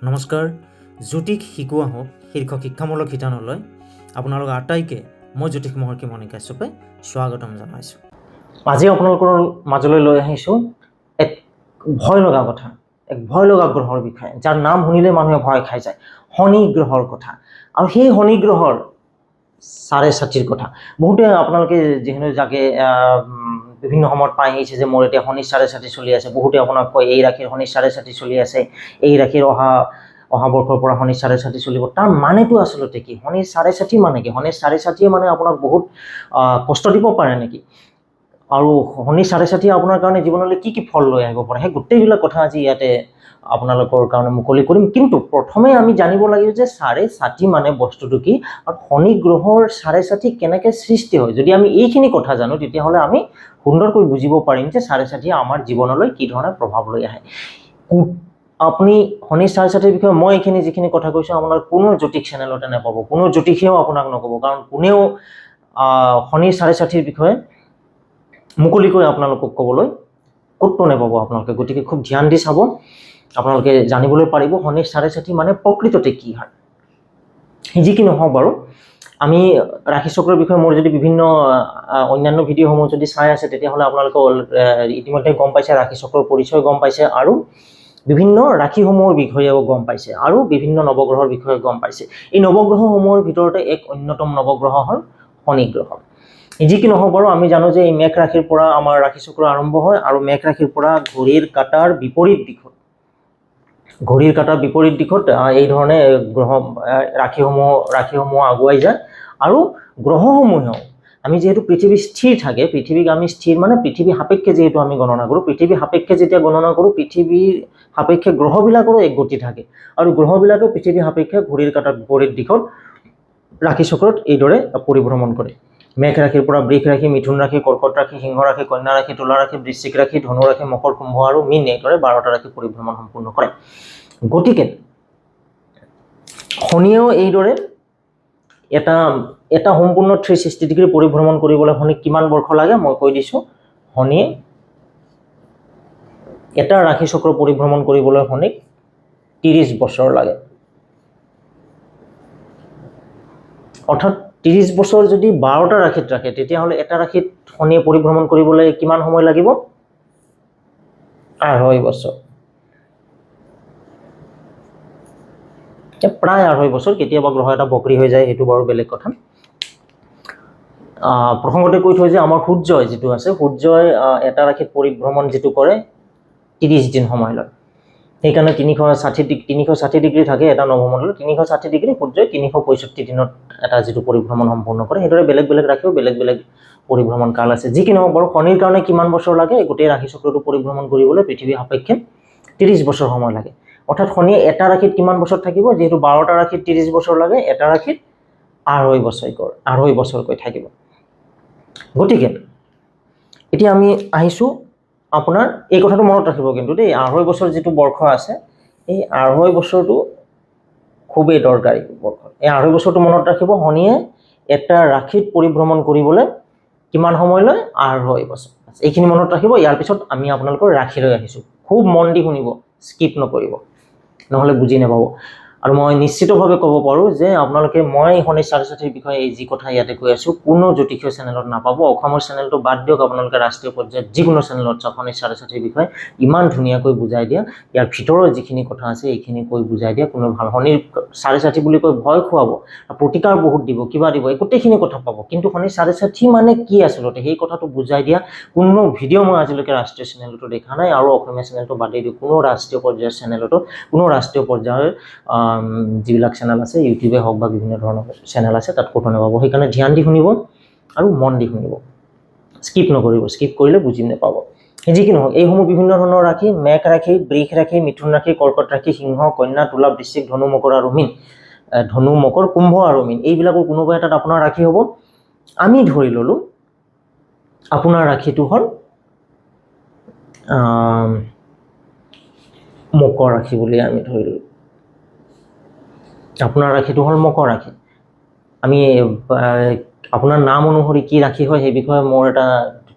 নমস্কাৰ, জ্যোতিষ শিকোৱা হওক শীৰ্ষক শিক্ষামূলক শিতানলৈ আপোনালোক আটাইকে মই জ্যোতিষ মহৰ্ষি মণি কাশ্যপে স্বাগতম জনাইছোঁ। আজি আপোনালোকৰ মাজলৈ লৈ আহিছোঁ এক ভয় লগা কথা, এক ভয় লগা গ্ৰহৰ বিষয়ে, যাৰ নাম শুনিলে মানুহে ভয় খাই যায়, শনি গ্ৰহৰ কথা। আৰু সেই শনি গ্ৰহৰ চাৰে ছাতিৰ কথা বহুতে আপোনালোকে যিহেতু যাকে বিভিন্ন সময়ত পাই আহিছে যে মোৰ এতিয়া শনিৰ চাৰে ছাতি চলি আছে। বহুতে আপোনাক কয় এই ৰাশিৰ শনিৰ চাৰে ছাতি চলি আছে, এই ৰাশিৰ অহা বৰ্ষৰ পৰা শনিৰ চাৰে ছাতি চলিব। তাৰ মানেটো আচলতে কি? শনিৰ চাৰে ছাতি মানে কি? শনিৰ চাৰে ছাতিয়ে মানে আপোনাক বহুত কষ্ট দিব পাৰে নেকি? আৰু শনিৰ চাৰে ছাতিয়ে আপোনাৰ কাৰণে জীৱনলৈ কি কি ফল লৈ আহিব পাৰে, সেই গোটেইবিলাক কথা আজি ইয়াতে আপোনালোকৰ কাৰণে মুকলি কৰিম। কিন্তু প্ৰথমে আমি জানিব লাগিব যে চাৰে ছাতি মানে বস্তুটো কি আৰু শনি গ্ৰহৰ চাৰে ছাতি কেনেকৈ সৃষ্টি হয়। যদি আমি এইখিনি কথা জানো তেতিয়াহ'লে আমি সুন্দৰকৈ বুজিব পাৰিম যে চাৰে ছাতিয়ে আমাৰ জীৱনলৈ কি ধৰণে প্ৰভাৱ লৈ আহে। আপুনি শনিৰ চাৰে ছাতিৰ বিষয়ে মই এইখিনি যিখিনি কথা কৈছোঁ আপোনাৰ কোনো জ্যোতিষ চেনেলতে নাপাব, কোনো জ্যোতিষেও আপোনাক নক'ব, কাৰণ কোনেও শনিৰ চাৰে ছাতিৰ বিষয়ে মুকলিকৈ আপোনালোকক ক'বলৈ ক'তো নাপাব আপোনালোকে। গতিকে খুব ধ্যান দি চাব, আপোনালোকে জানিবলৈ পাৰিব শনিৰ চাৰে ছাতি মানে প্ৰকৃততে কি হয়। যি কি নহওক বাৰু, আমি ৰাশিচক্ৰৰ বিষয়ে মোৰ যদি বিভিন্ন অন্যান্য ভিডিঅ'সমূহ যদি চাই আছে তেতিয়াহ'লে আপোনালোকে ইতিমধ্যে গম পাইছে, ৰাশিচক্ৰৰ পৰিচয় গম পাইছে, আৰু বিভিন্ন ৰাশিসমূহৰ বিষয়েও গম পাইছে, আৰু বিভিন্ন নৱগ্ৰহৰ বিষয়ে গম পাইছে। এই নৱগ্ৰহসমূহৰ ভিতৰতে এক অন্যতম নৱগ্ৰহ হ'ল শনি গ্ৰহ। যি কি নহওক বাৰু, আমি জানো যে এই মেঘ ৰাশিৰ পৰা আমাৰ ৰাশিচক্ৰ আৰম্ভ হয়, আৰু মেঘ ৰাশিৰ পৰা ঘড়ীৰ কাঁটাৰ বিপৰীত দিশত এই ধৰণে ৰাশিসমূহ আগুৱাই যায়। আৰু গ্ৰহসমূহেও, আমি যিহেতু পৃথিৱী স্থিৰ থাকে, পৃথিৱীক আমি স্থিৰ মানে পৃথিৱী সাপেক্ষে যিহেতু আমি গণনা কৰোঁ, পৃথিৱী সাপেক্ষে যেতিয়া গণনা কৰোঁ, পৃথিৱীৰ সাপেক্ষে গ্ৰহবিলাকৰো এক গতি থাকে, আৰু গ্ৰহবিলাকেও পৃথিৱী সাপেক্ষে ঘড়ীৰ কাঁটাৰ বিপৰীত দিশত ৰাশিচক্ৰত এইদৰে পৰিভ্ৰমণ কৰে। মেঘ ৰাশিৰ পৰা বৃষ ৰাশি, মিথুন ৰাশি, কৰ্কট ৰাশি, সিংহ ৰাশি, কন্যা ৰাশি, তুলা ৰাশি, বৃশ্চিক ৰাশি, ধনু ৰাশি, মকৰ, কুম্ভ আৰু মীন, এইদৰে 12টা ৰাশি পৰিভ্ৰমণ সম্পূৰ্ণ কৰে। গতিকে শনিয়েও এইদৰে এটা সম্পূৰ্ণ 360 ডিগ্ৰী পৰিভ্ৰমণ কৰিবলৈ শনিক কিমান বৰ্ষ লাগে মই কৈ দিছোঁ। শনিয়ে এটা ৰাশিচক্ৰ পৰিভ্ৰমণ কৰিবলৈ শনিক 30 বছৰ লাগে। অৰ্থাৎ 30 বছৰ যদি 12টা ৰাশিত ৰাখে তেতিয়াহ'লে এটা ৰাশিত শনিয়ে পৰিভ্ৰমণ কৰিবলৈ কিমান সময় লাগিব? 2.5 বছৰ। প্ৰায় 2.5 বছৰ। কেতিয়াবা গ্ৰহ এটা বক্ৰী হৈ যায়, সেইটো বাৰু বেলেগ কথা। প্ৰসংগতে কৈ থৈ যে আমাৰ সূৰ্যই যিটো আছে, সূৰ্যই এটা ৰাশিত পৰিভ্ৰমণ যিটো কৰে 30 দিন সময় লয়। সেইকাৰণে 360 ডিগ্ৰী থাকে এটা নৱমণ্ডলত, 360 ডিগ্ৰী সূৰ্যই 365 দিনত এটা যিটো পৰিভ্ৰমণ সম্পূৰ্ণ কৰে। সেইদৰে বেলেগ বেলেগ ৰাশিও বেলেগ বেলেগ পৰিভ্ৰমণ কাল আছে। যি কি নহওক বাৰু, শনিৰ কাৰণে কিমান বছৰ লাগে? গোটেই ৰাশিচক্ৰটো পৰিভ্ৰমণ কৰিবলৈ পৃথিৱী সাপেক্ষে 30 বছৰ সময় লাগে। অৰ্থাৎ শনিয়ে এটা ৰাশিত কিমান বছৰ থাকিব? যিহেতু 12টা ৰাশিত 30 বছৰ লাগে, এটা ৰাশিত 2.5 বছৰকৈ থাকিব। গতিকে এতিয়া আমি আহিছোঁ আপোনাৰ এই কথাটো মনত ৰাখিব কিন্তু দেই, 2.5 বছৰ যিটো বৰ্ষ আছে, এই 2.5 বছৰটো খুবেই দৰকাৰী বৰ্ষ। এই 2.5 বছৰটো মনত ৰাখিব। শনিয়ে এটা ৰাশিত পৰিভ্ৰমণ কৰিবলৈ কিমান সময় লয়? 2.5 বছৰ। এইখিনি মনত ৰাখিব। ইয়াৰ পিছত আমি আপোনালোকৰ ৰাশিলৈ আহিছোঁ। খুব মন দি শুনিব, স্কিপ নকৰিব, নহ'লে বুজি নাপাব। আৰু মই নিশ্চিতভাৱে ক'ব পাৰোঁ যে আপোনালোকে মই শনিৰ চাৰে ছাতিৰ বিষয়ে এই যি কথা ইয়াতে কৈ আছোঁ কোনো জ্যোতিষীয় চেনেলত নাপাব। অসমৰ চেনেলটো বাদ দিয়ক, আপোনালোকে ৰাষ্ট্ৰীয় পৰ্যায়ত যিকোনো চেনেলত চাওক, শনিৰ চাৰে ছাতিৰ বিষয়ে ইমান ধুনীয়াকৈ বুজাই দিয়া, ইয়াৰ ভিতৰৰ যিখিনি কথা আছে এইখিনি কৈ বুজাই দিয়া কোনো ভাল। শনিৰ চাৰে ছাতি বুলি কৈ ভয় খুৱাব, প্ৰতিকাৰ বহুত দিব, কিবা দিব, এই গোটেইখিনি কথা পাব। কিন্তু শনিৰ চাৰে ছাতি মানে কি আচলতে সেই কথাটো বুজাই দিয়া কোনো ভিডিঅ' মই আজিলৈকে ৰাষ্ট্ৰীয় চেনেলতো দেখা নাই, আৰু অসমীয়া চেনেলটো বাদেই দিওঁ, কোনো ৰাষ্ট্ৰীয় পৰ্যায়ৰ চেনেলতো, কোনো ৰাষ্ট্ৰীয় পৰ্যায়ৰ যিবিলাক চেনেল আছে, ইউটিউবে হওক বা বিভিন্ন ধৰণৰ চেনেল আছে, তাত ক'তো নাপাব। সেইকাৰণে ধ্যান দি শুনিব আৰু মন দি শুনিব, স্কিপ নকৰিব। স্কিপ কৰিলে বুজি নাপাব। যি কি নহওক, এইসমূহ বিভিন্ন ধৰণৰ ৰাশি: মেঘ ৰাশি, বৃষ ৰাশি, মিথুন ৰাশি, কৰ্কট ৰাশি, সিংহ, কন্যা, তুলা, বৃশ্চিক, ধনু, মকৰ আৰু মীন। ধনু, মকৰ, কুম্ভ আৰু মীন, এইবিলাকৰ কোনোবা এটাত আপোনাৰ ৰাশি হ'ব। আমি ধৰি ল'লোঁ আপোনাৰ ৰাশিটো হ'ল মকৰ ৰাশি বুলি আমি ধৰি ল'লোঁ। আপোনাৰ ৰাশিটো হ'ল মকৰ ৰাশি। আমি আপোনাৰ নাম অনুসৰি কি ৰাশি হয় সেই বিষয়ে মোৰ এটা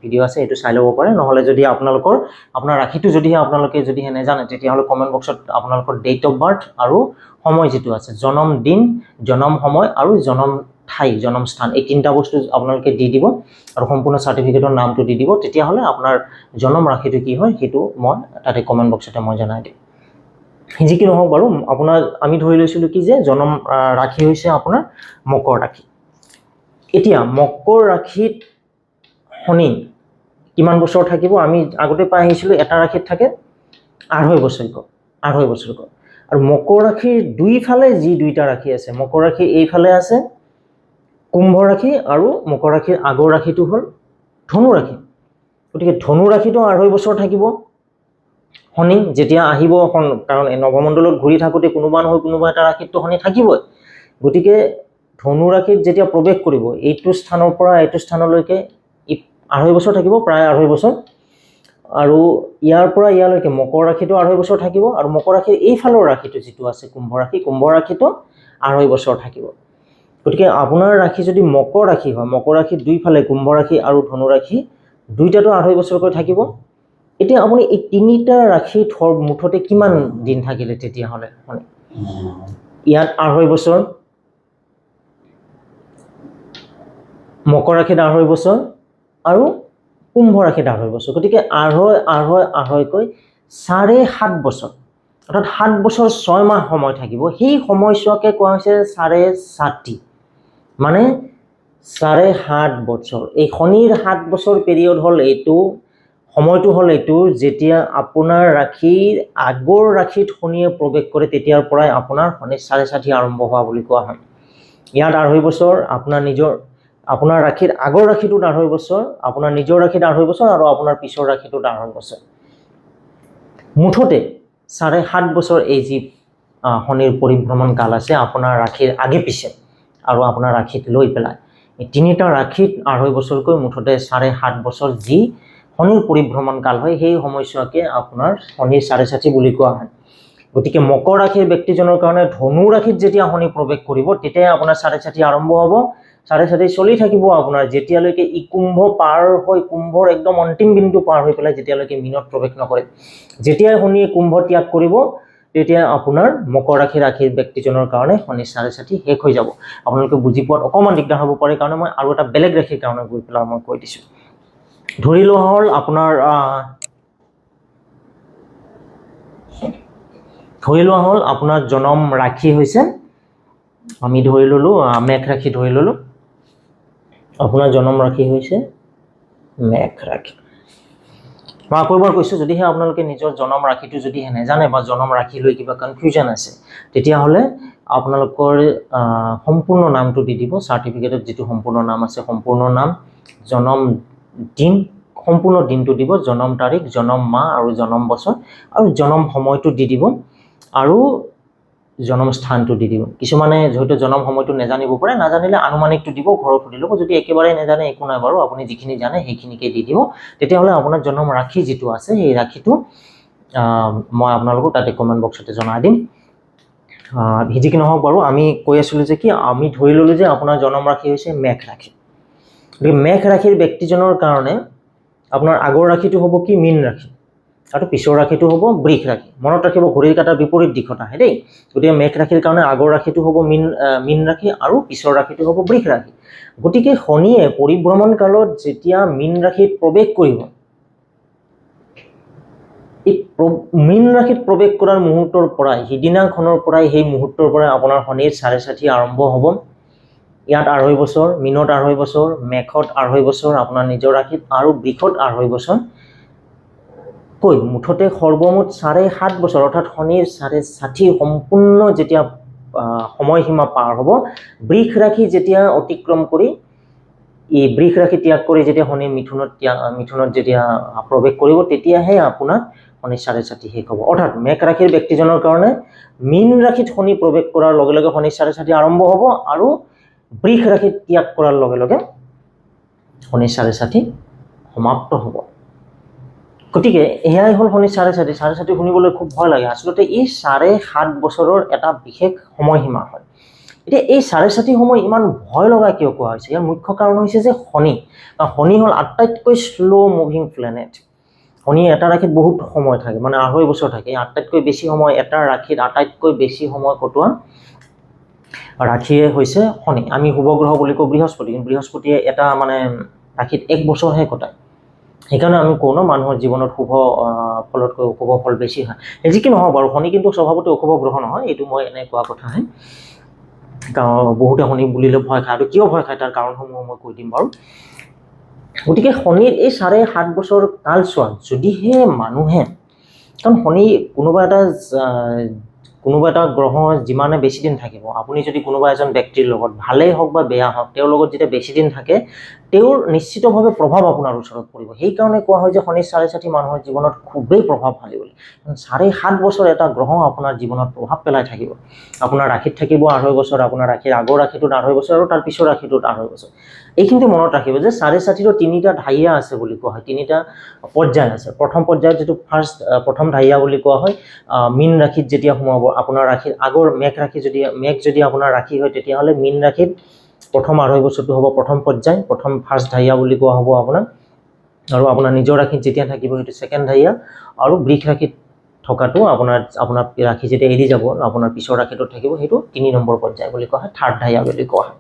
ভিডিঅ' আছে, এইটো চাই ল'ব পাৰে। নহ'লে যদি আপোনাৰ ৰাশিটো যদিহে আপোনালোকে যদিহে নেজানে, তেতিয়াহ'লে কমেণ্ট বক্সত আপোনালোকৰ ডেট অফ বাৰ্থ আৰু সময় যিটো আছে, জনম দিন, জনম সময় আৰু জনম ঠাই, জনম স্থান, এই তিনিটা বস্তু আপোনালোকে দি দিব আৰু সম্পূৰ্ণ চাৰ্টিফিকেটৰ নামটো দি দিব। তেতিয়াহ'লে আপোনাৰ জনম ৰাশিটো কি হয় সেইটো মই তাতে কমেণ্ট বক্সতে মই জনাই দিম। যি কি নহওক বাৰু, আমি ধৰি লৈছিলোঁ কি যে জনম ৰাশি হৈছে আপোনাৰ মকৰ ৰাশি। এতিয়া মকৰ ৰাশিত শনি কিমান বছৰ থাকিব? আমি আগতে পাই আহিছিলোঁ এটা ৰাশিত থাকে 2.5 বছৰকৈ। আৰু মকৰ ৰাশিৰ দুইফালে যি দুইটা ৰাশি আছে, মকৰ ৰাশি এইফালে আছে কুম্ভ ৰাশি আৰু মকৰ ৰাশিৰ আগৰ ৰাশিটো হ'ল ধনু ৰাশি। গতিকে ধনু ৰাশিটো 2.5 বছৰ থাকিব শনি যেতিয়া আহিব, কাৰণ নৱমণ্ডলত ঘূৰি থাকোঁতে কোনোবা নহয় কোনোবা এটা ৰাশিতটো শনি থাকিবই। গতিকে ধনু ৰাশিত যেতিয়া প্ৰৱেশ কৰিব, এইটো স্থানৰ পৰা এইটো স্থানলৈকে 2.5 বছৰ থাকিব, প্ৰায় 2.5 বছৰ। আৰু ইয়াৰ পৰা ইয়ালৈকে মকৰ ৰাশিটো 2.5 বছৰ থাকিব, আৰু মকৰ ৰাশিৰ এইফালৰ ৰাশিটো যিটো আছে কুম্ভ ৰাশিটো 2.5 বছৰ থাকিব। গতিকে আপোনাৰ ৰাশি যদি মকৰ ৰাশি হয়, মকৰ ৰাশিৰ দুইফালে কুম্ভ ৰাশি আৰু ধনু ৰাশি দুইটাতো 2.5 বছৰকৈ থাকিব। এতিয়া আপুনি এই তিনিটা ৰাশিত মুঠতে কিমান দিন থাকিলে তেতিয়াহ'লে মানে ইয়াত 2.5 বছৰ, মকৰ ৰাশিত 2.5 বছৰ আৰু কুম্ভ ৰাশিত 2.5 বছৰ। গতিকে 2.5কৈ 7.5 বছৰ, অৰ্থাৎ 7 বছৰ 6 মাহ সময় থাকিব। সেই সময়ছোৱাকে কোৱা হৈছে 7.5, মানে 7.5 বছৰ। এই শনিৰ 7 বছৰ পিৰিয়ড হ'ল এইটো, সময়টো হ'ল এইটো যেতিয়া আপোনাৰ ৰাশিৰ আগৰ ৰাশিত শনিয়ে প্ৰৱেশ কৰে, তেতিয়াৰ পৰাই আপোনাৰ শনিৰ 6.5 আৰম্ভ হোৱা বুলি কোৱা হয়। ইয়াত 2.5 বছৰ আপোনাৰ ৰাশিৰ আগৰ ৰাশিটোত 2.5 বছৰ, আপোনাৰ নিজৰ ৰাশিত 2.5 বছৰ আৰু আপোনাৰ পিছৰ ৰাশিটোত 2.5 বছৰ। মুঠতে 7.5 বছৰ এই যি শনিৰ পৰিভ্ৰমণ কাল আছে আপোনাৰ ৰাশিৰ আগে পিছে আৰু আপোনাৰ ৰাশিত লৈ পেলাই, এই তিনিটা ৰাশিত 2.5 বছৰকৈ মুঠতে 7.5 বছৰ যি শনিৰ পৰিভ্ৰমণ কাল হয়, সেই সময়ছোৱাকে আপোনাৰ শনিৰ 6.5 বুলি কোৱা হয়। গতিকে মকৰ ৰাশিৰ ব্যক্তিজনৰ কাৰণে ধনু ৰাশিত যেতিয়া শনি প্ৰৱেশ কৰিব, তেতিয়াই আপোনাৰ 6.5 আৰম্ভ হ'ব। 6.5 চলি থাকিব আপোনাৰ যেতিয়ালৈকে ই কুম্ভ পাৰ হৈ, কুম্ভৰ একদম অন্তিম বিন্দু পাৰ হৈ পেলাই যেতিয়ালৈকে মীনত প্ৰৱেশ নকৰে। যেতিয়াই শনিয়ে কুম্ভ ত্যাগ কৰিব, তেতিয়া আপোনাৰ মকৰ ৰাশিৰ ব্যক্তিজনৰ কাৰণে শনিৰ 6.5 শেষ হৈ যাব। আপোনালোকে বুজি পোৱাত অকণমান দিগদাৰ হ'ব পাৰে কাৰণে মই আৰু এটা বেলেগ ৰাশিৰ কাৰণে গৈ পেলাই মই কৈ দিছোঁ। ধৰি লোৱা হ'ল আপোনাৰ জনম ৰাশি হৈছে, আমি ধৰি ল'লোঁ মেঘ ৰাশি ধৰি ল'লোঁ। আপোনাৰ জনম ৰাশি হৈছে মেঘ ৰাশি। মই আকৌ এবাৰ কৈছোঁ, যদিহে আপোনালোকে নিজৰ জনম ৰাশিটো যদিহে নেজানে বা জনম ৰাশি লৈ কিবা কনফিউজন আছে, তেতিয়াহ'লে আপোনালোকৰ সম্পূৰ্ণ নামটো দি দিব। চাৰ্টিফিকেটত যিটো সম্পূৰ্ণ নাম আছে, সম্পূৰ্ণ নাম, জনম দিন, সম্পূৰ্ণ দিনটো দিব, জনম তাৰিখ, জনম মাহ আৰু জনম বছৰ আৰু জনম সময়টো দি দিব আৰু জনম স্থানটো দি দিব। কিছুমানে হয়তো জনম সময়টো নেজানিব পাৰে, নাজানিলে আনুমানিকটো দিব, ঘৰত সুধি ল'ব। যদি একেবাৰে নেজানে একো নাই বাৰু, আপুনি যিখিনি জানে সেইখিনিকে দি দিব। তেতিয়াহ'লে আপোনাৰ জনম ৰাশি যিটো আছে, সেই ৰাশিটো মই আপোনালোকক তাতে কমেণ্ট বক্সতে জনাই দিম। যি কি নহওক বাৰু, আমি কৈ আছিলোঁ যে আমি ধৰি ল'লোঁ যে আপোনাৰ জনম ৰাশি হৈছে মেঘ ৰাশি। গতিকে মেঘ ৰাশিৰ ব্যক্তিজনৰ কাৰণে আপোনাৰ আগৰ ৰাশিটো হ'ব কি? মীন ৰাশি, আৰু পিছৰ ৰাশিটো হ'ব বৃষ ৰাশি। মনত ৰাখিব, ঘড়ীৰ কাটাৰ বিপৰীত দিশত আহে দেই। গতিকে মেঘ ৰাশিৰ কাৰণে আগৰ ৰাশিটো হ'ব মীন ৰাশি আৰু পিছৰ ৰাশিটো হ'ব বৃষ ৰাশি। গতিকে শনিয়ে পৰিভ্ৰমণ কালত যেতিয়া মীন ৰাশিত প্ৰৱেশ কৰিব, এই মীন ৰাশিত প্ৰৱেশ কৰাৰ মুহূৰ্তৰ পৰাই, সিদিনাখনৰ পৰাই, সেই মুহূৰ্তৰ পৰাই আপোনাৰ শনিৰ 6.5 আৰম্ভ হ'ব। ইয়াত 2.5 বছৰ, মীনত 2.5 বছৰ, মেঘত 2.5 বছৰ আপোনাৰ নিজৰ ৰাশিত, আৰু বৃষত 2.5 বছৰ, মুঠতে সৰ্বমুঠ 7.5 বছৰ, অৰ্থাৎ শনিৰ 6.5 সম্পূৰ্ণ যেতিয়া সময়সীমা পাৰ হ'ব, বৃষ ৰাশি যেতিয়া অতিক্ৰম কৰি, এই বৃষ ৰাশি ত্যাগ কৰি যেতিয়া শনি মিথুনত যেতিয়া প্ৰৱেশ কৰিব, তেতিয়াহে আপোনাৰ শনিৰ 6.5 শেষ হ'ব। অৰ্থাৎ মেঘ ৰাশিৰ ব্যক্তিজনৰ কাৰণে মীন ৰাশিত শনি প্ৰৱেশ কৰাৰ লগে লগে শনিৰ 6.5 আৰম্ভ হ'ব, আৰু বৃষ ৰাশিত ত্যাগ কৰাৰ লগে লগে শনিৰ 6.5 সমাপ্ত হ'ব। গতিকে এয়াই হ'ল শনিৰ 6.5। 6.5 শুনিবলৈ খুব ভয় লাগে। আচলতে এই 7.5 বছৰৰ এটা বিশেষ সময়সীমা হয়। এতিয়া এই 7.5 সময় ইমান ভয় লগা কিয় কোৱা হৈছে? ইয়াৰ মুখ্য কাৰণ হৈছে যে শনি। শনি হ'ল আটাইতকৈ শ্ল' মুভিং প্লেনেট। শনি এটা ৰাশিত বহুত সময় থাকে, মানে 2.5 বছৰ থাকে। আটাইতকৈ বেছি সময় এটা ৰাশিত আটাইতকৈ বেছি সময় কটোৱা ৰাশিয়ে হৈছে শনি। আমি শুভ গ্ৰহ বুলি কওঁ বৃহস্পতি, কিন্তু বৃহস্পতিয়ে এটা মানে ৰাশিত 1 বছৰহে কটায়। সেইকাৰণে আমি কওঁ ন মানুহৰ জীৱনত শুভ ফলতকৈ অশুভ ফল বেছি হয়। যি কি নহওক বাৰু, শনি কিন্তু স্বভাৱতে অশুভ গ্ৰহ নহয়, এইটো মই এনে কোৱা কথাহে। কাৰণ বহুতে শনি বুলিলে ভয় খায়, আৰু কিয় ভয় খায় তাৰ কাৰণসমূহ মই কৈ দিম বাৰু। গতিকে শনিৰ এই 7.5 বছৰ কালছোৱাত যদিহে মানুহে, কাৰণ শনি কোনোবা এটা গ্ৰহ যিমানে বেছি দিন থাকিব, আপুনি যদি কোনোবা এজন ব্যক্তিৰ লগত ভালেই হওক বা বেয়া হওক, তেওঁৰ লগত যেতিয়া বেছি দিন থাকে, তেওঁৰ নিশ্চিতভাৱে প্ৰভাৱ আপোনাৰ ওচৰত পৰিব। সেইকাৰণে কোৱা হয় যে শনিৰ 7.5 মানুহৰ জীৱনত খুবেই প্ৰভাৱশালী বুলি। 7.5 বছৰ এটা গ্ৰহ আপোনাৰ জীৱনত প্ৰভাৱ পেলাই থাকিব। আপোনাৰ ৰাশিত থাকিব 2.5 বছৰ, আপোনাৰ ৰাশিৰ আগৰ ৰাশিটোত 2.5 বছৰ, আৰু তাৰ পিছৰ ৰাশিটোত 2.5 বছৰ। এইখিনিতে মনত ৰাখিব যে 7.5ৰ 3টা ঢাইয়া আছে বুলি কোৱা হয়, 3টা পৰ্যায় আছে। প্ৰথম পৰ্যায়ত যিটো প্ৰথম ঢাইয়া বুলি কোৱা হয়, মীন ৰাশিত যেতিয়া সোমাব, আপোনাৰ ৰাশিৰ আগৰ মেঘ যদি আপোনাৰ ৰাশি হয়, তেতিয়াহ'লে মীন ৰাশিত প্ৰথম 2.5 বছৰটো হ'ব প্ৰথম পৰ্যায়, প্ৰথম ফাৰ্ষ্ট ঢাইয়া বুলি কোৱা হ'ব আপোনাৰ। আৰু আপোনাৰ নিজৰ ৰাশিত যেতিয়া থাকিব সেইটো ছেকেণ্ড ঢাইয়া, আৰু বৃষ ৰাশিত থকাটো আপোনাৰ ৰাশি যেতিয়া এৰি যাব, আপোনাৰ পিছৰ ৰাশিটোত থাকিব, সেইটো 3 নম্বৰ পৰ্যায় বুলি কোৱা হয়, থাৰ্ড ঢাইয়া বুলি কোৱা হয়।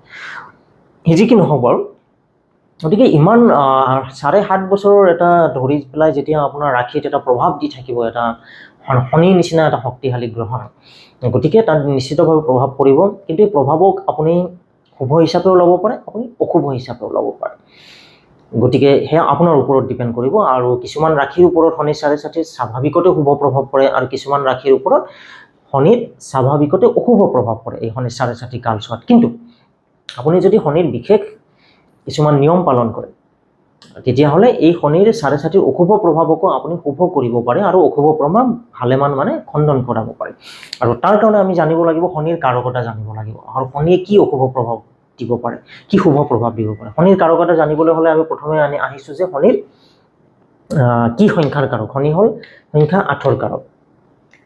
যি কি নহওক বাৰু, গতিকে ইমান 7.5 বছৰৰ এটা ধৰি পেলাই যেতিয়া আপোনাৰ ৰাশিত এটা প্ৰভাৱ দি থাকিব, এটা শনিৰ নিচিনা এটা শক্তিশালী গ্ৰহ, গতিকে তাত নিশ্চিতভাৱে প্ৰভাৱ পৰিব। কিন্তু এই প্ৰভাৱক আপুনি শুভ হিচাপেও ল'ব পাৰে, আপুনি অশুভ হিচাপেও ল'ব পাৰে। গতিকে সেয়া আপোনাৰ ওপৰত ডিপেণ্ড কৰিব। আৰু কিছুমান ৰাশিৰ ওপৰত শনিৰ 7.5 স্বাভাৱিকতে শুভ প্ৰভাৱ পৰে, আৰু কিছুমান ৰাশিৰ ওপৰত শনিৰ স্বাভাৱিকতে অশুভ প্ৰভাৱ পৰে এই শনিৰ 7.5 কালছোৱাত। কিন্তু আপুনি যদি শনিৰ বিশেষ কিছুমান নিয়ম পালন কৰে, তেতিয়াহ'লে এই শনিৰ 7.5 অশুভ প্ৰভাৱকো আপুনি শুভ কৰিব পাৰে, আৰু অশুভ প্ৰভাৱ ভালেমান মানে খণ্ডন কৰাব পাৰে। আৰু তাৰ কাৰণে আমি জানিব লাগিব, শনিৰ কাৰকতা জানিব লাগিব, আৰু শনিয়ে কি অশুভ প্ৰভাৱ দিব পাৰে, কি শুভ প্ৰভাৱ দিব পাৰে। শনিৰ কাৰকতা জানিবলৈ হ'লে আমি প্ৰথমে আহিছোঁ যে শনিৰ কি সংখ্যাৰ কাৰক। শনি হ'ল সংখ্যা 8ৰ কাৰক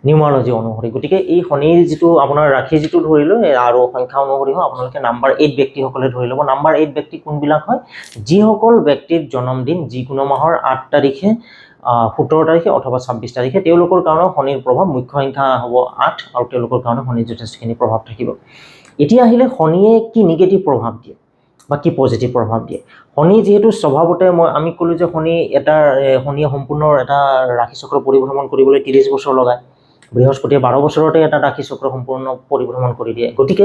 নিউমাৰলজি অনুসৰি। গতিকে এই শনিৰ যিটো আপোনাৰ ৰাশি যিটো ধৰিলোঁ, আৰু সংখ্যা অনুসৰি হয়, আপোনালোকে নাম্বাৰ 8 ব্যক্তিসকলে ধৰি ল'ব। নাম্বাৰ 8 ব্যক্তি কোনবিলাক হয়? যিসকল ব্যক্তিৰ জন্মদিন যিকোনো মাহৰ 8 তাৰিখে, 17 তাৰিখে অথবা 26 তাৰিখে, তেওঁলোকৰ কাৰণে শনিৰ প্ৰভাৱ মুখ্য সংখ্যা হ'ব 8, আৰু তেওঁলোকৰ কাৰণে শনিৰ যথেষ্টখিনি প্ৰভাৱ থাকিব। এতিয়া আহিলে শনিয়ে কি নিগেটিভ প্ৰভাৱ দিয়ে বা কি পজিটিভ প্ৰভাৱ দিয়ে। শনি যিহেতু স্বভাৱতে আমি ক'লোঁ যে শনিয়ে সম্পূৰ্ণ এটা ৰাশিচক্ৰ পৰিভ্ৰমণ কৰিবলৈ 30 বছৰ লগায়। বৃহস্পতিয়ে 12 বছৰতে এটা ৰাশিচক্ৰ সম্পূৰ্ণ পৰিভ্ৰমণ কৰি দিয়ে। গতিকে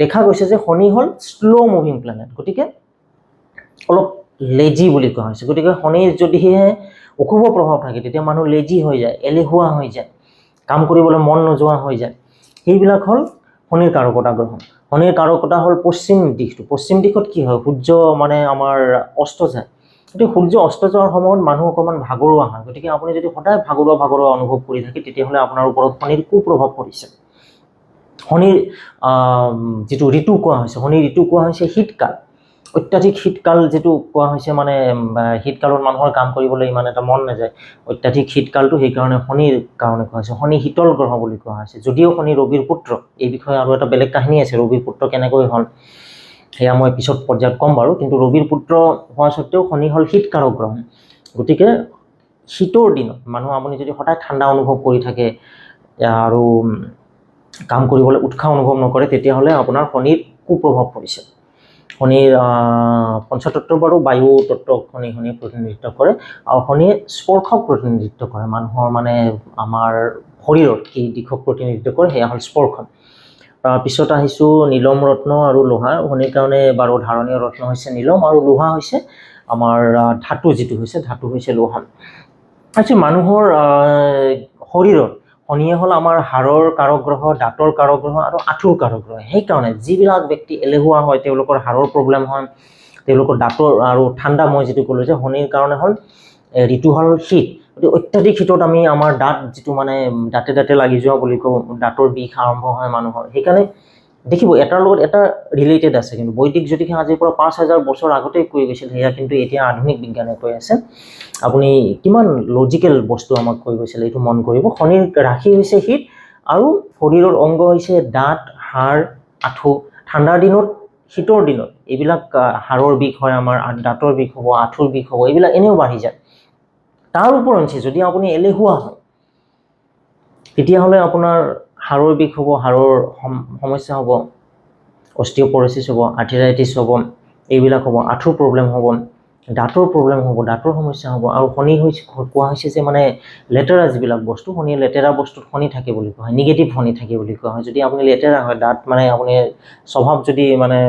দেখা গৈছে যে শনি হ'ল শ্ল' মুভিং প্লেনেট, গতিকে অলপ লেজি বুলি কোৱা হৈছে। গতিকে শনিৰ যদিহে অশুভ প্ৰভাৱ থাকে, তেতিয়া মানুহ লেজি হৈ যায়, এলেহুৱা হৈ যায়, কাম কৰিবলৈ মন নোযোৱা হৈ যায়। সেইবিলাক হ'ল শনিৰ কাৰকতা গ্ৰহ। শনিৰ কাৰকতা হ'ল পশ্চিম দিশটো। পশ্চিম দিশত কি হয়? সূৰ্য মানে আমাৰ অস্ত যায়। গতিকে সূৰ্য অস্ত যোৱাৰ সময়ত মানুহ অকণমান ভাগৰুৱা হয়। গতিকে আপুনি যদি সদায় ভাগৰুৱা অনুভৱ কৰি থাকে, তেতিয়াহ'লে আপোনাৰ ওপৰত শনিৰ কুপ্ৰভাৱ পৰিছে। শনিৰ যিটো ঋতু কোৱা হৈছে, শনিৰ ঋতু কোৱা হৈছে শীতকাল। অত্যাধিক শীতকাল যিটো কোৱা হৈছে, মানে শীতকালত মানুহৰ কাম কৰিবলৈ ইমান এটা মন নাযায়। অত্যাধিক শীতকালটো সেইকাৰণে শনিৰ কাৰণে কোৱা হৈছে। শনি শীতল গ্ৰহ বুলি কোৱা হৈছে। যদিও শনি ৰবিৰ পুত্ৰ, এই বিষয়ে আৰু এটা বেলেগ কাহিনী আছে, ৰবিৰ পুত্ৰ কেনেকৈ হ'ল সেয়া মই পিছত পৰ্যায়ত ক'ম বাৰু। কিন্তু ৰবিৰ পুত্ৰ হোৱা স্বত্তেও শনি হ'ল শীতকাৰক গ্ৰহ। গতিকে শীতৰ দিনত আপুনি যদি সদায় ঠাণ্ডা অনুভৱ কৰি থাকে আৰু কাম কৰিবলৈ উৎসাহ অনুভৱ নকৰে, তেতিয়াহ'লে আপোনাৰ শনিৰ কুপ্ৰভাৱ পৰিছে। শনিৰ পঞ্চতত্ত্ব বাৰু বায়ু তত্ত্বক শনিয়ে প্ৰতিনিধিত্ব কৰে, আৰু শনিয়ে স্পৰ্শক প্ৰতিনিধিত্ব কৰে। মানুহৰ মানে আমাৰ শৰীৰৰ এই দিশক প্ৰতিনিধিত্ব কৰে, সেয়া হ'ল স্পৰ্শ। তাৰপিছত আহিছোঁ নীলম ৰত্ন আৰু লোহা। শনিৰ কাৰণে বাৰু ধাৰণীয় ৰত্ন হৈছে নীলম, আৰু লোহা হৈছে আমাৰ ধাতু, যিটো ধাতু হৈছে লোহা। তাৰপিছত মানুহৰ শৰীৰৰ শনিয়ে হ'ল আমাৰ হাড়ৰ কাৰক গ্ৰহ, দাঁতৰ কাৰক গ্ৰহ, আৰু আঁঠুৰ কাৰক গ্ৰহ। সেইকাৰণে যিবিলাক ব্যক্তি এলেহুৱা হয়, তেওঁলোকৰ হাড়ৰ প্ৰব্লেম হয়, তেওঁলোকৰ দাঁতৰ, আৰু ঠাণ্ডা, মই যিটো ক'লোঁ যে শনিৰ কাৰণে হ'ল ঋতু হ'ল শীত। গতিকে অত্যাধিক শীতত আমাৰ দাঁত যিটো মানে দাঁতে লাগি যোৱা বুলি কওঁ, দাঁতৰ বিষ আৰম্ভ হয় মানুহৰ। সেইকাৰণে দেখিব এটাৰ লগত এটা ৰিলেটেড আছে। কিন্তু বৈদিক জ্যোতিষে আজিৰ পৰা 5000 বছৰ আগতেই কৈ গৈছিল, সেয়া কিন্তু এতিয়া আধুনিক বিজ্ঞানে কৈ আছে। আপুনি কিমান লজিকেল বস্তু আমাক কৈ গৈছিল, এইটো মন কৰিব। শনিৰ ৰাশি হৈছে শীত, আৰু শৰীৰৰ অংগ হৈছে দাঁত, হাড়, আঁঠু ঠাণ্ডাৰ দিনত শীতৰ দিনত এইবিলাক হাড়ৰ বিষ হয়, আমাৰ দাঁতৰ বিষ হ'ব, আঁঠুৰ বিষ হ'ব, এইবিলাক এনেও বাঢ়ি যায়। তাৰ ওপৰঞ্চি যদি আপুনি এলেহুৱা হয় তেতিয়াহ'লে আপোনাৰ হাড়ৰ বিষ হ'ব, হাড়ৰ সমস্যা হ'ব, অস্টিঅপৰচিছ হ'ব, আৰ্থ্ৰাইটিছ হ'ব, এইবিলাক হ'ব, আঁঠুৰ প্ৰব্লেম হ'ব, দাঁতৰ প্ৰব্লেম হ'ব, দাঁতৰ সমস্যা হ'ব। আৰু শনি কোৱা হৈছে যে মানে লেতেৰা যিবিলাক বস্তু, শনিয়ে লেতেৰা বস্তুত শনি থাকে বুলি কোৱা হয়, নিগেটিভ শনি থাকে বুলি কোৱা হয়। যদি আপুনি লেতেৰা হয়, দাঁত মানে আপুনি স্বভাৱ যদি মানে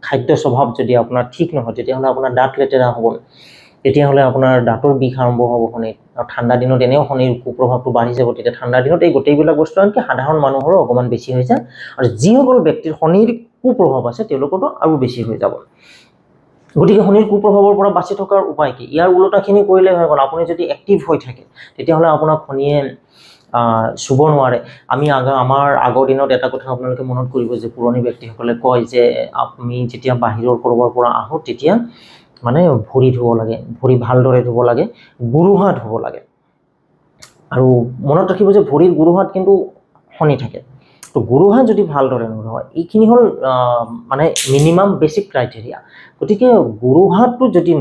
খাদ্য স্বভাৱ যদি আপোনাৰ ঠিক নহয় তেতিয়াহ'লে আপোনাৰ দাঁত লেতেৰা হ'ব, তেতিয়াহ'লে আপোনাৰ দাঁতৰ বিষ আৰম্ভ হ'ব শনিত। আৰু ঠাণ্ডা দিনত এনেও শনিৰ কুপ্ৰভাৱটো বাঢ়ি যাব, তেতিয়া ঠাণ্ডা দিনত এই গোটেইবিলাক বস্তু আনকি সাধাৰণ মানুহৰো অকণমান বেছি হৈ যায়। আৰু যিসকল ব্যক্তিৰ শনিৰ কুপ্ৰভাৱ আছে তেওঁলোকতো আৰু বেছি হৈ যাব। গতিকে শনিৰ কুপ্ৰভাৱৰ পৰা বাচি থকাৰ উপায় কি? ইয়াৰ ওলোটাখিনি কৰিলে হৈ গ'ল। আপুনি যদি এক্টিভ হৈ থাকে তেতিয়াহ'লে আপোনাক শনিয়ে চুব নোৱাৰে। আমাৰ আগৰ দিনত এটা কথা আপোনালোকে মনত কৰিব যে পুৰণি ব্যক্তিসকলে কয় যে আমি যেতিয়া বাহিৰৰ ক'ৰবাৰ পৰা আহোঁ তেতিয়া মানে ভৰি ধুব লাগে, ভৰি ভালদৰে ধুব লাগে, গুৰুহাত ধুব লাগে। আৰু মনত ৰাখিব যে ভৰিৰ গুৰুহাত কিন্তু শনি থাকে। তো গুৰুহাত যদি ভালদৰে নোধোৱা, এইখিনি হ'ল মানে মিনিমাম বেছিক ক্ৰাইটেৰিয়া। গতিকে গুৰুহাতটো যদি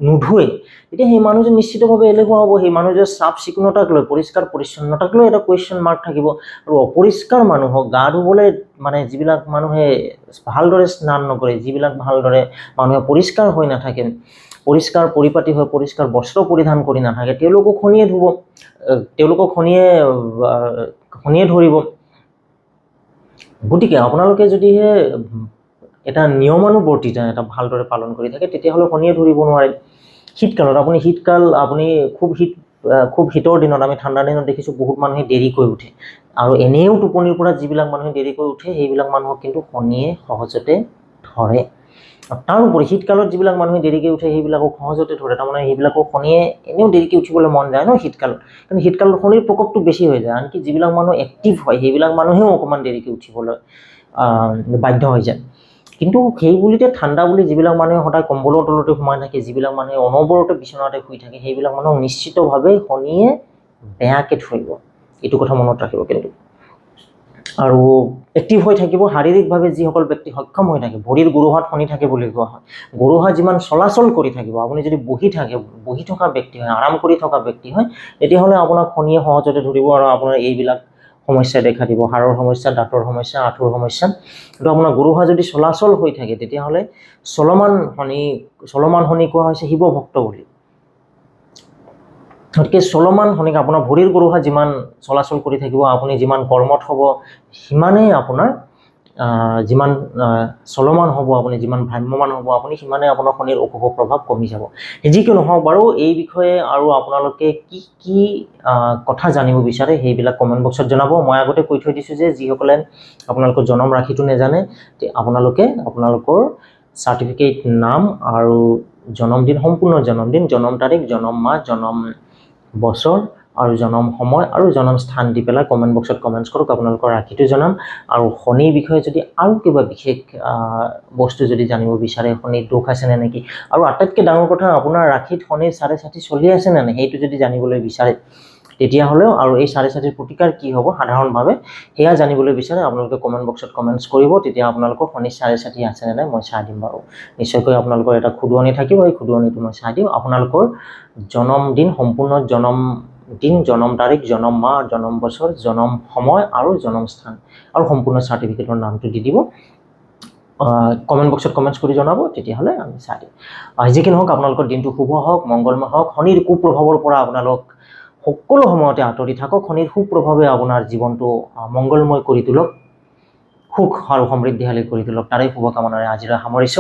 নোধোৱে তেতিয়া সেই মানুহজন নিশ্চিতভাৱে এলেহুৱা হ'ব। সেই মানুহজন চাফ চিকুণতাক লৈ, পৰিষ্কাৰ পৰিচ্ছন্নতাক লৈ এটা কুৱেশ্যন মাৰ্ক থাকিব। আৰু অপৰিষ্কাৰ মানুহক গা ধুবলৈ মানে যিবিলাক মানুহে ভালদৰে স্নান নকৰে, যিবিলাক ভালদৰে মানুহে পৰিষ্কাৰ হৈ নাথাকে, পৰিষ্কাৰ পৰিপাটি হৈ পৰিষ্কাৰ বস্ত্ৰ পৰিধান কৰি নাথাকে, তেওঁলোকক শনিয়ে ধুব, তেওঁলোকক শনিয়ে ধৰিব। গতিকে আপোনালোকে যদিহে এটা নিয়মানুবৰ্তিতা এটা ভালদৰে পালন কৰি থাকে তেতিয়াহ'লে শনিয়ে ধৰিব নোৱাৰে। শীতকালত আপুনি খুব শীতৰ দিনত, আমি ঠাণ্ডাৰ দিনত দেখিছোঁ বহুত মানুহে দেৰিকৈ উঠে। আৰু এনেও টোপনিৰ পৰা যিবিলাক মানুহে দেৰিকৈ উঠে সেইবিলাক মানুহক কিন্তু শনিয়ে সহজতে ধৰে। তাৰোপৰি শীতকালত যিবিলাক মানুহে দেৰিকৈ উঠে সেইবিলাকক সহজতে ধৰে। তাৰমানে সেইবিলাকক শনিয়ে এনেও দেৰিকৈ উঠিবলৈ মন যায় ন শীতকালত, কিন্তু শীতকালত শনিৰ প্ৰকোপটো বেছি হৈ যায়। আনকি যিবিলাক মানুহ এক্টিভ হয় সেইবিলাক মানুহেও অকণমান দেৰিকৈ উঠিবলৈ বাধ্য হৈ যায়। কিন্তু সেই বুলিতে ঠাণ্ডা বুলি যিবিলাক মানুহে সদায় কম্বলৰ তলতে সোমাই থাকে, যিবিলাক মানুহে অনবৰতে বিচনাতে শুই থাকে, সেইবিলাক মানুহক নিশ্চিতভাৱে শনিয়ে বেয়াকৈ ধৰিব। এইটো কথা মনত ৰাখিব কিন্তু। আৰু এক্টিভ হৈ থাকিব শাৰীৰিকভাৱে যিসকল ব্যক্তি সক্ষম হৈ থাকে, ভৰিৰ গুৰুহাত শনি থাকে বুলি কোৱা হয়। গুৰুহাত যিমান চলাচল কৰি থাকিব, আপুনি যদি বহি থকা ব্যক্তি হয়, আৰাম কৰি থকা ব্যক্তি হয়, তেতিয়াহ'লে আপোনাক শনিয়ে সহজতে ধৰিব আৰু আপোনাৰ এইবিলাক সমস্যা দেখা দিব, হাড়ৰ সমস্যা, দাঁতৰ সমস্যা, আঁঠুৰ সমস্যা। কিন্তু আপোনাৰ গুৰুহাত যদি চলাচল হৈ থাকে তেতিয়াহ'লে চলমান শনি কোৱা হৈছে শিৱ ভক্ত বুলি। গতিকে চলমান শনিক আপোনাৰ ভৰিৰ গুৰুহাত যিমান চলাচল কৰি থাকিব, আপুনি যিমান কৰ্মত হ'ব, সিমানেই আপোনাৰ যিমান চলমান হ'ব, আপুনি যিমান ভ্ৰাম্যমান হ'ব, আপুনি সিমানেই আপোনাৰ শনিৰ অশুভ প্ৰভাৱ কমি যাব। যিকি নহওক বাৰু, এই বিষয়ে আৰু আপোনালোকে কি কথা জানিব বিচাৰে সেইবিলাক কমেণ্ট বক্সত জনাব। মই আগতে কৈ থৈ দিছোঁ যে যিসকলে আপোনালোকৰ জনম ৰাশিটো নেজানে আপোনালোকে আপোনালোকৰ চাৰ্টিফিকেট নাম আৰু জন্মদিন, সম্পূৰ্ণ জন্মদিন, জন্ম তাৰিখ, জন্ম মাহ, জন্ম বছৰ আৰু জন্ম সময় আৰু জন্ম স্থান দি পেলাই কমেণ্ট বক্সত কমেণ্টছ কৰক। আপোনালোকৰ ৰাশিটো জনাম। আৰু শনিৰ বিষয়ে যদি আৰু কিবা বিশেষ বস্তু যদি জানিব বিচাৰে, শনিৰ দোষ আছে নে নেকি, আৰু আটাইতকৈ ডাঙৰ কথা আপোনাৰ ৰাশিত শনিৰ 6.5 চলি আছে নে নাই সেইটো যদি জানিবলৈ বিচাৰে তেতিয়াহ'লেও, আৰু এই 6.5 প্ৰতিকাৰ কি হ'ব সাধাৰণভাৱে সেয়া জানিবলৈ বিচাৰে, আপোনালোকে কমেণ্ট বক্সত কমেণ্টছ কৰিব। তেতিয়া আপোনালোকৰ শনিৰ 6.5 আছে নে নাই মই চাই দিম বাৰু। নিশ্চয়কৈ আপোনালোকৰ এটা খুদুৱনি থাকিব, এই খুদুৱনিটো মই চাই দিম। আপোনালোকৰ জন্মদিন, সম্পূৰ্ণ জন্মদিন, জন্ম তাৰিখ, জন্ম মাহ, জন্ম বছৰ, জন্ম সময় আৰু জন্ম স্থান আৰু সম্পূৰ্ণ চাৰ্টিফিকেটৰ নামটো দি দিব। কমেণ্ট বক্সত কমেণ্টছ কৰি জনাব, তেতিয়াহ'লে আমি চাই দিম। যিকি নহওক আপোনালোকৰ দিনটো শুভ হওক, মংগলময় হওক। শনিৰ কুপ্ৰভাৱৰ পৰা আপোনালোক সকলো সময়তে আঁতৰি থাকক। শনিৰ সুপ্ৰভাৱে আপোনাৰ জীৱনটো মংগলময় কৰি তোলক, সুখ আৰু সমৃদ্ধিশালী কৰি তোলক। তাৰে শুভকামনাৰে আজিলৈ সামৰিছোঁ।